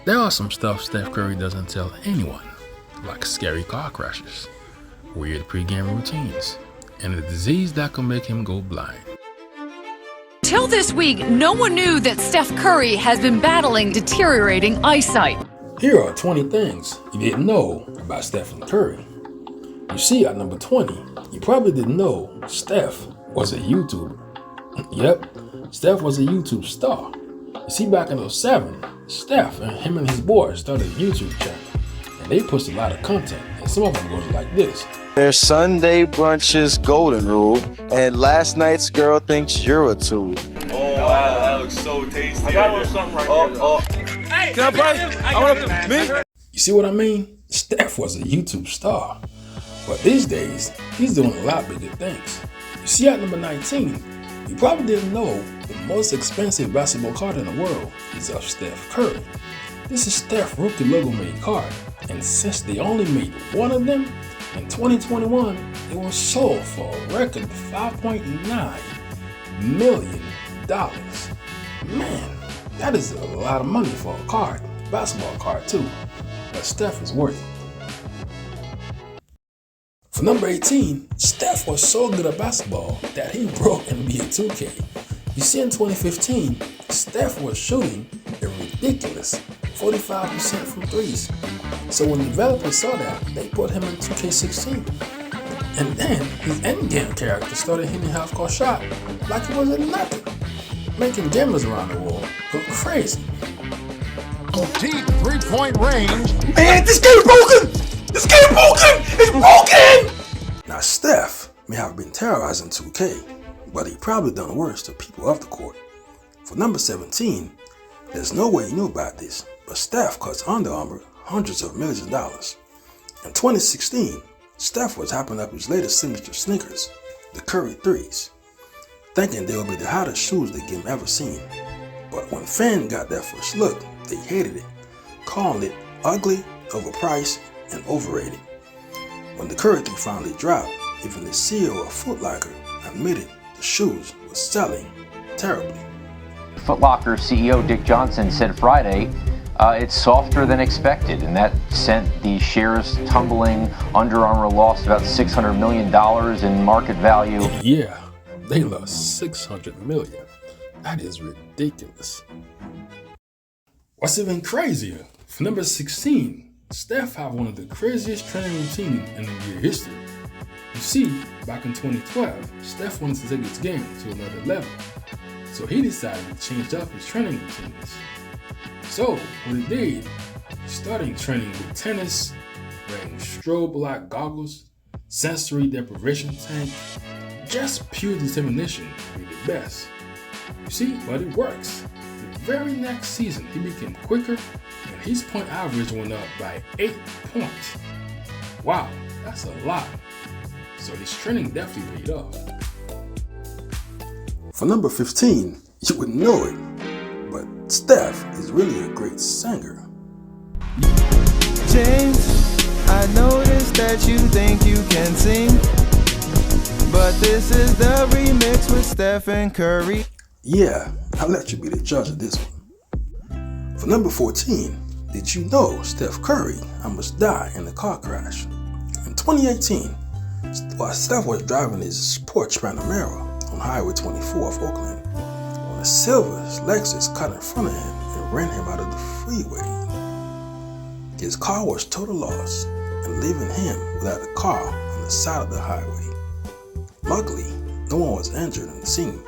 There are some stuff Steph Curry doesn't tell anyone, like scary car crashes, weird pre-game routines, and a disease that can make him go blind. Till this week, no one knew that Steph Curry has been battling deteriorating eyesight. Here are 20 things you didn't know about Stephen Curry. You see, at number 20, you probably didn't know Steph was a YouTuber. Yep, Steph was a YouTube star. You see, back in 2007, Steph and him and his boys started a YouTube channel, and they posted a lot of content, and some of them goes like this. There's Sunday brunch's golden rule, and last night's girl thinks you're a tool. Oh wow, that looks so tasty. I got something right here. Hey, can I want me? You see what I mean? Steph was a YouTube star, but these days, he's doing a lot bigger things. You see, at number 19, you probably didn't know the most expensive basketball card in the world is of Steph Curry. This is Steph rookie logo made card, and since they only made one of them, in 2021, it was sold for a record $5.9 million. Man, that is a lot of money for a card, basketball card too, but Steph is worth it. For number 18, Steph was so good at basketball that he broke NBA 2K. You see, in 2015, Steph was shooting a ridiculous 45% from threes. So when developers saw that, they put him in 2K16. And then his endgame character started hitting half-court shot like it wasn't nothing, making gamers around the world go crazy. Deep three-point range. Man, this game broken! This game broken! It's broken! Now Steph may have been terrorizing 2K, but he probably done worse to people off the court. For number 17, there's no way you knew about this, but Steph cost Under Armour hundreds of millions of dollars. In 2016, Steph was hyping up his latest signature sneakers, the Curry 3s, thinking they would be the hottest shoes the game ever seen. But when fans got their first look, they hated it, calling it ugly, overpriced, and overrated. When the Curry 3 finally dropped, even the CEO of Foot Locker admitted the shoes were selling terribly. Foot Locker CEO Dick Johnson said Friday, it's softer than expected, and that sent the shares tumbling. Under Armour lost about $600 million in market value. Yeah, they lost $600 million. That is ridiculous. What's even crazier, for number 16, Steph had one of the craziest training routines in NBA history. You see, back in 2012, Steph wanted to take his game to another level, so he decided to change up his training routines. So, what he did, he started training with tennis, wearing strobe light goggles, sensory deprivation tank, just pure determination to be the best. You see, but it works. The very next season, he became quicker and his point average went up by 8 points. Wow, that's a lot. So his training definitely paid off. For number 15, you wouldn't know it, but Steph is really a great singer. James, I noticed that you think you can sing, but this is the remix with Stephen Curry. Yeah, I'll let you be the judge of this one. For number 14, did you know Steph Curry almost died in a car crash? In 2018, while Steph was driving his Porsche Panamera on Highway 24 of Oakland, when a silver Lexus cut in front of him and ran him out of the freeway. His car was total loss and leaving him without a car on the side of the highway. Luckily, no one was injured in the scene.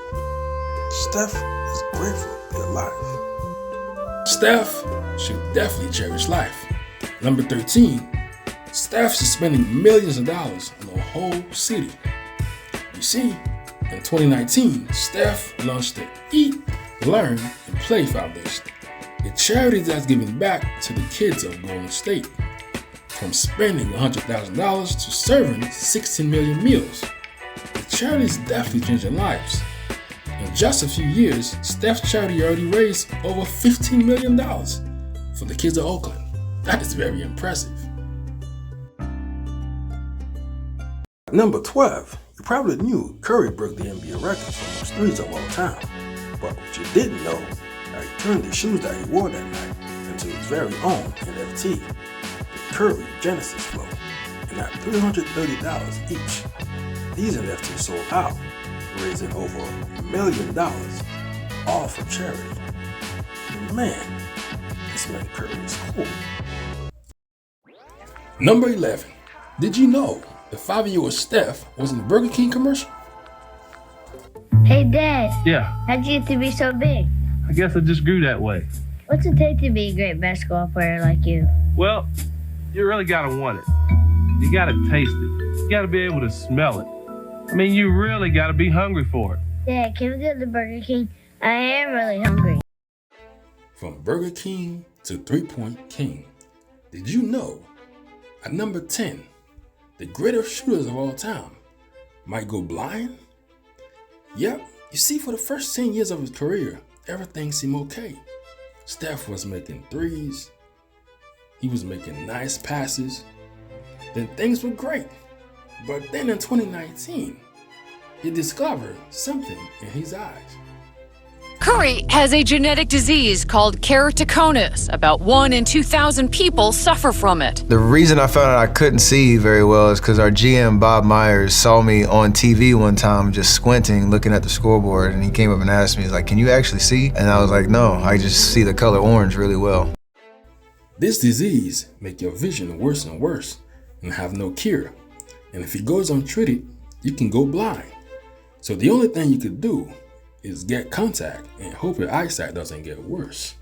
Steph is grateful to be alive. Steph should definitely cherish life. Number 13, Steph is spending millions of dollars on a whole city. You see, in 2019, Steph launched the Eat, Learn, and Play Foundation, a charity that's giving back to the kids of Golden State. From spending $100,000 to serving 16 million meals, the charity is definitely changing lives. In just a few years, Steph's charity already raised over $15 million for the kids of Oakland. That is very impressive. Number 12, you probably knew Curry broke the NBA record for most threes of all time. But what you didn't know, that he turned the shoes that he wore that night into his very own NFT, the Curry Genesis Flow, and at $330 each. These NFTs sold out, raising over $1 million, all for charity. Man, this man Curry is cool. Number 11. Did you know the 5-year-old Steph was in the Burger King commercial? Hey Dad, Yeah, how'd you get to be so big? I guess I just grew that way. What's it take to be a great basketball player like you? Well, you really gotta want it. You gotta taste it. You gotta be able to smell it. I mean, you really gotta be hungry for it. Dad, can we go to the Burger King? I am really hungry. From Burger King to 3-Point King. Did you know, at number 10, the greatest shooters of all time might go blind? Yep, you see, for the first 10 years of his career, everything seemed okay. Steph was making threes. He was making nice passes. Then things were great. But then in 2019, he discovered something in his eyes. Curry has a genetic disease called keratoconus. About 1 in 2,000 people suffer from it. The reason I found out I couldn't see very well is because our GM, Bob Myers, saw me on TV one time just squinting, looking at the scoreboard, and he came up and asked me, he's like, "Can you actually see?" And I was like, "No, I just see the color orange really well." This disease makes your vision worse and worse and have no cure. And if it goes untreated, you can go blind. So the only thing you could do is get contact and hope your eyesight doesn't get worse.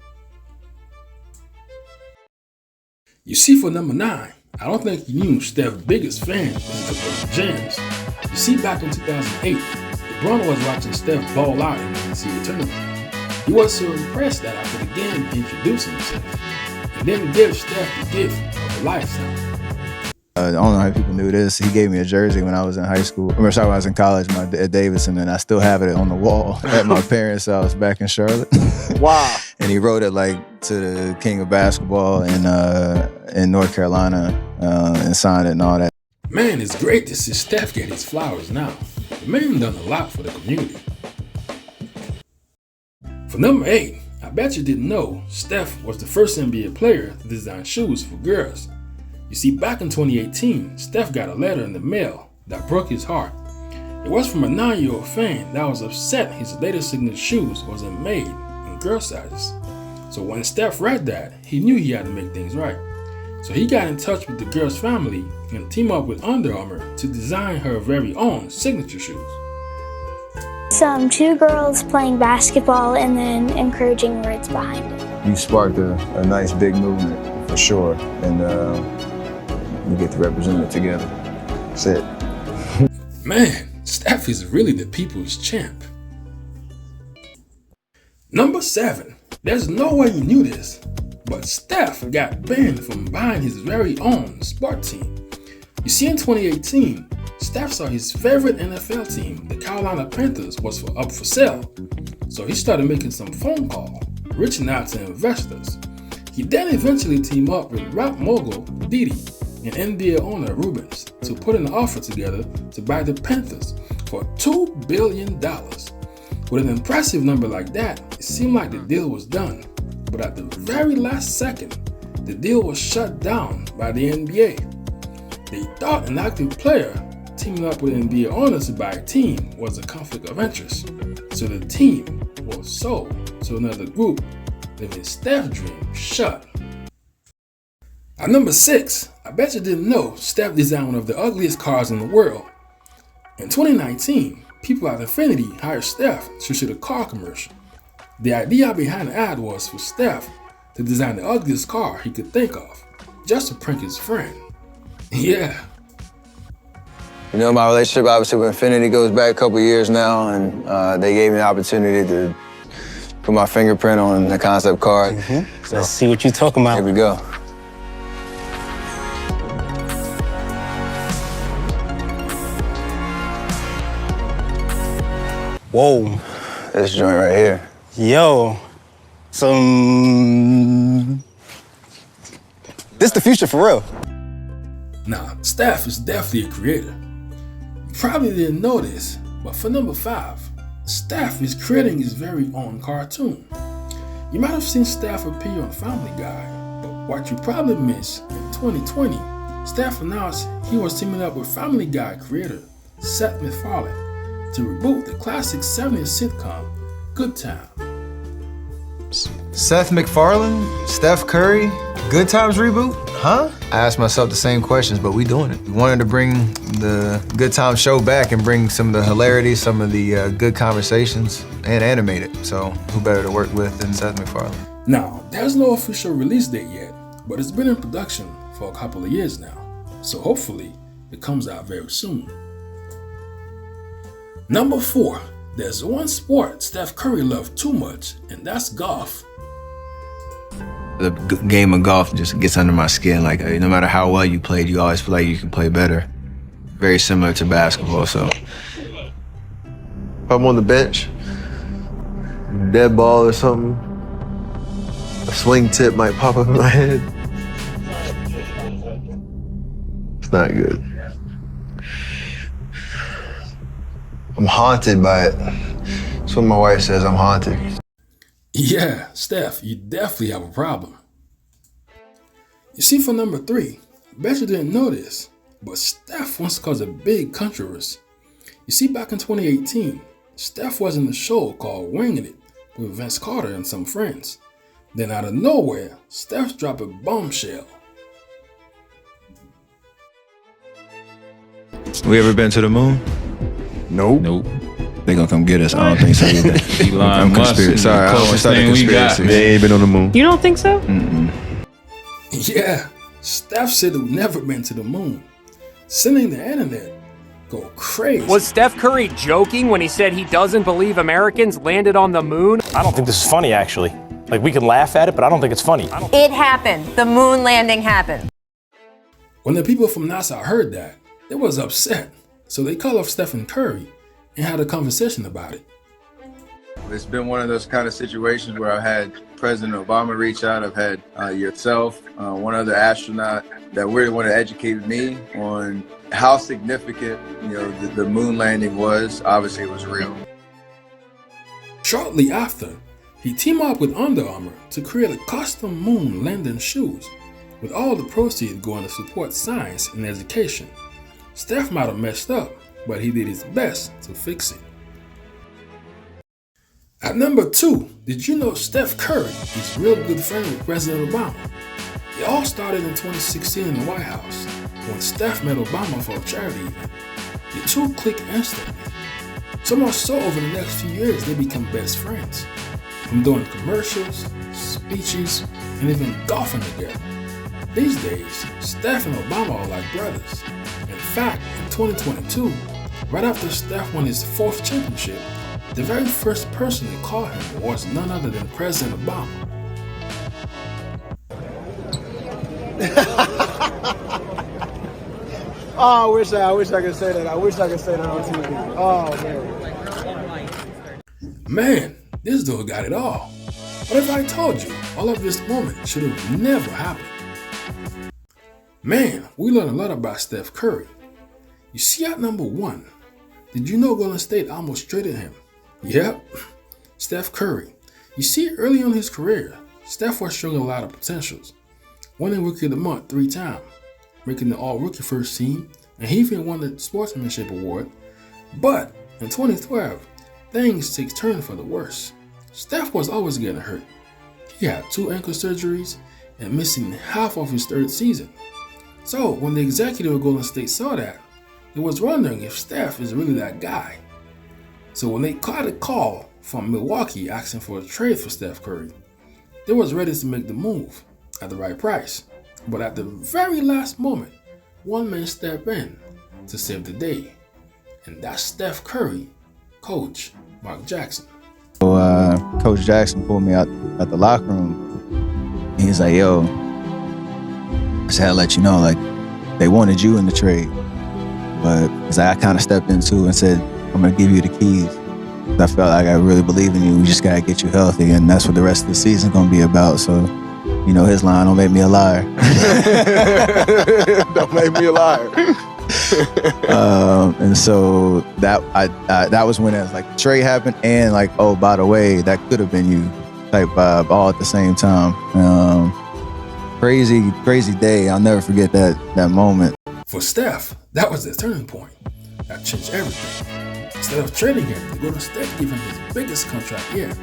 You see, for number 9, I don't think you knew Steph's biggest fan was LeBron James. You see, back in 2008, LeBron was watching Steph ball out in the NCAA tournament. He was so impressed that after the game, he introduced himself and then gave Steph the gift of a lifetime. I don't know how people knew this. He gave me a jersey when I was in high school. When I was in college at Davidson, and I still have it on the wall at my parents' house back in Charlotte. Wow. And he wrote it like to the king of basketball in North Carolina and signed it and all that. Man, it's great to see Steph get his flowers now. The man done a lot for the community. For number 8, I bet you didn't know Steph was the first NBA player to design shoes for girls. You see, back in 2018, Steph got a letter in the mail that broke his heart. It was from a 9-year-old fan that was upset his latest signature shoes wasn't made in girl sizes. So when Steph read that, he knew he had to make things right. So he got in touch with the girl's family and teamed up with Under Armour to design her very own signature shoes. Some 2 girls playing basketball and then encouraging words behind it. You sparked a nice big movement for sure, and we get to represent it together. That's it. Man, Steph is really the people's champ. Number 7. There's no way you knew this, but Steph got banned from buying his very own sport team. You see, in 2018, Steph saw his favorite NFL team, the Carolina Panthers, was up for sale. So he started making some phone calls, reaching out to investors. He then eventually teamed up with rap mogul Diddy and NBA owner Rubens to put an offer together to buy the Panthers for $2 billion. With an impressive number like that, it seemed like the deal was done. But at the very last second, the deal was shut down by the NBA. They thought an active player teaming up with NBA owners to buy a team was a conflict of interest. So the team was sold to another group, leaving Steph's dream shut. At number 6, I bet you didn't know Steph designed one of the ugliest cars in the world. In 2019, people at Infinity hired Steph to shoot a car commercial. The idea behind the ad was for Steph to design the ugliest car he could think of, just to prank his friend. Yeah. You know, my relationship obviously with Infinity goes back a couple years now, and they gave me the opportunity to put my fingerprint on the concept car. So let's see what you're talking about. Here we go. Whoa. This joint right here. Yo. This the future for real. Now, Steph is definitely a creator. You probably didn't know this, but for number 5, Steph is creating his very own cartoon. You might have seen Steph appear on Family Guy, What you probably missed, in 2020, Steph announced he was teaming up with Family Guy creator Seth MacFarlane to reboot the classic 70s sitcom Good Time. Seth MacFarlane, Steph Curry, Good Times reboot? Huh? I asked myself the same questions, but we doing it. We wanted to bring the Good Times show back and bring some of the hilarity, some of the good conversations, and animate it. So who better to work with than Seth MacFarlane? Now, there's no official release date yet, but it's been in production for a couple of years now. So hopefully it comes out very soon. Number 4. There's one sport Steph Curry loved too much, and that's golf. The game of golf just gets under my skin. Like, no matter how well you played, you always feel like you can play better. Very similar to basketball, so. If I'm on the bench, dead ball or something, a swing tip might pop up in my head. It's not good. I'm haunted by it. That's what my wife says, I'm haunted. Yeah, Steph, you definitely have a problem. You see, for number 3, I bet you didn't know this, but Steph once caused a big controversy. You see, back in 2018, Steph was in a show called Winging It with Vince Carter and some friends. Then out of nowhere, Steph dropped a bombshell. We ever been to the moon? Nope. They gonna come get us. I don't think so either. Elon Musk is the Sorry, I don't want to closest start a thing we got, conspiracy. man. They ain't been on the moon. You don't think so? Yeah, Steph said he'd never been to the moon, sending the internet go crazy. Was Steph Curry joking when he said he doesn't believe Americans landed on the moon? I don't think this is funny, actually. Like, we can laugh at it, but I don't think it's funny. It happened. The moon landing happened. When the people from NASA heard that, they was upset, so they called up Stephen Curry and had a conversation about it. It's been one of those kind of situations where I've had President Obama reach out. I've had yourself, one other astronaut that really wanted to educate me on how significant, the moon landing was. Obviously, it was real. Shortly after, he teamed up with Under Armour to create a custom moon landing shoes, with all the proceeds going to support science and education. Steph might have messed up, but he did his best to fix it. At number 2, did you know Steph Curry is real good friend with President Obama? It all started in 2016 in the White House when Steph met Obama for a charity event. The two clicked instantly. So much so over the next few years they become best friends. From doing commercials, speeches, and even golfing together. These days, Steph and Obama are like brothers. In fact, in 2022, right after Steph won his 4th championship, the very first person to call him was none other than President Obama. Oh, I wish I could say that. I wish I could say that on TV. Oh, man. Man, this dude got it all. What if I told you all of this moment should have never happened? Man, we learned a lot about Steph Curry. You see, at number 1, did you know Golden State almost traded him? Yep, Steph Curry. You see, early on in his career, Steph was showing a lot of potentials. Winning Rookie of the Month 3 times, making the All-Rookie first team, and he even won the Sportsmanship Award. But in 2012, things take a turn for the worse. Steph was always getting hurt. He had 2 ankle surgeries and missing half of his 3rd season. So when the executive of Golden State saw that, they was wondering if Steph is really that guy. So when they got a call from Milwaukee asking for a trade for Steph Curry, they was ready to make the move at the right price. But at the very last moment, one man stepped in to save the day. And that's Steph Curry, coach Mark Jackson. So, Coach Jackson pulled me out at the locker room. He's like, yo, I just had to let you know, like, they wanted you in the trade. But I kind of stepped in too and said, I'm going to give you the keys. I felt like I really believe in you. We just got to get you healthy. And that's what the rest of the season going to be about. So, his line, don't make me a liar. Don't make me a liar. And so that was when it was like the trade happened and like, oh, by the way, that could have been you type vibe all at the same time. crazy day. I'll never forget that moment. For Steph, that was the turning point. That changed everything. Instead of trading him, the Golden State gave him his biggest contract yet,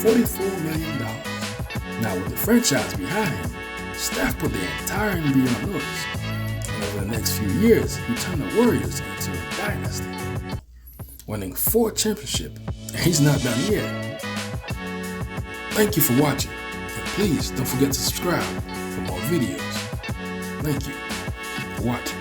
$44 million. Now with the franchise behind him, Steph put the entire NBA on notice. And over the next few years, he turned the Warriors into a dynasty, winning 4 championships, and he's not done yet. Thank you for watching, and please don't forget to subscribe for more videos. Thank you for watching.